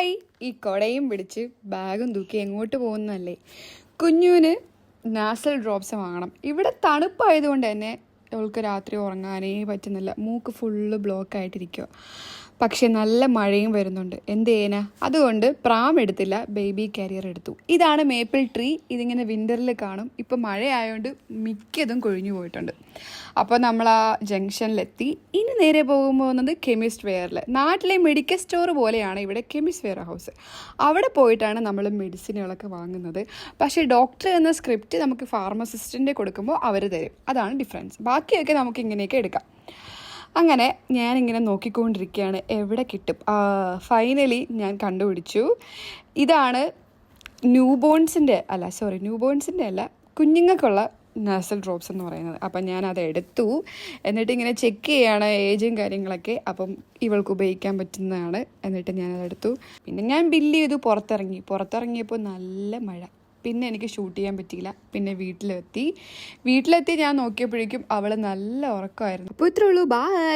Hi. ഈ കൊടയും പിടിച്ച് ബാഗും തൂക്കി എങ്ങോട്ട് പോകുന്നതല്ലേ? കുഞ്ഞുവിന് നാസൽ ഡ്രോപ്സ് വാങ്ങണം. ഇവിടെ തണുപ്പായതുകൊണ്ട് തന്നെ അവൾക്ക് രാത്രി ഉറങ്ങാനേ പറ്റുന്നില്ല. മൂക്ക് ഫുള്ള് ബ്ലോക്ക് ആയിട്ടിരിക്കുക. പക്ഷെ നല്ല മഴയും വരുന്നുണ്ട്. എന്ത് ചെയ്യാനാ? അതുകൊണ്ട് പ്രാം എടുത്തില്ല, ബേബി കാരിയർ എടുത്തു. ഇതാണ് മേപ്പിൾ ട്രീ. ഇതിങ്ങനെ വിൻ്ററിൽ കാണും. ഇപ്പം മഴയായതുകൊണ്ട് മിക്കതും കൊഴിഞ്ഞു പോയിട്ടുണ്ട്. അപ്പോൾ നമ്മൾ ആ ജംഗ്ഷനിലെത്തി. ഇനി നേരെ പോകുന്നത് കെമിസ്റ്റ് വെയറിൽ. നാട്ടിലെ മെഡിക്കൽ സ്റ്റോർ പോലെയാണ് ഇവിടെ കെമിസ്റ്റ് വെയർ ഹൗസ്. അവിടെ പോയിട്ടാണ് നമ്മൾ മെഡിസിനുകളൊക്കെ വാങ്ങുന്നത്. പക്ഷേ ഡോക്ടർ എന്ന സ്ക്രിപ്റ്റ് നമുക്ക് ഫാർമസിസ്റ്റിൻ്റെ കൊടുക്കുമ്പോൾ അവർ തരും. അതാണ് ഡിഫറൻസ്. ബാക്കിയൊക്കെ നമുക്ക് ഇങ്ങനെയൊക്കെ എടുക്കാം. അങ്ങനെ ഞാനിങ്ങനെ നോക്കിക്കൊണ്ടിരിക്കുകയാണ് എവിടെ കിട്ടും. ഫൈനലി ഞാൻ കണ്ടുപിടിച്ചു. ഇതാണ് ന്യൂബോൺസിൻ്റെ അല്ല, കുഞ്ഞുങ്ങൾക്കുള്ള നാസൽ ഡ്രോപ്സ് എന്ന് പറയുന്നത്. അപ്പം ഞാനത് എടുത്തു. എന്നിട്ട് ഇങ്ങനെ ചെക്ക് ചെയ്യാണ് ഏജും കാര്യങ്ങളൊക്കെ. അപ്പം ഇവൾക്ക് ഉപയോഗിക്കാൻ പറ്റുന്നതാണ്. എന്നിട്ട് ഞാനതെടുത്തു. പിന്നെ ഞാൻ ബില്ല് ചെയ്തു. പുറത്തിറങ്ങിയപ്പോൾ നല്ല മഴ. പിന്നെ എനിക്ക് ഷൂട്ട് ചെയ്യാൻ പറ്റിയില്ല. പിന്നെ വീട്ടിലെത്തി ഞാൻ നോക്കിയപ്പോഴേക്കും അവൾ നല്ല ഉറക്കമായിരുന്നു. അപ്പോൾ ഇത്രേ ഉള്ളൂ. ബായ്.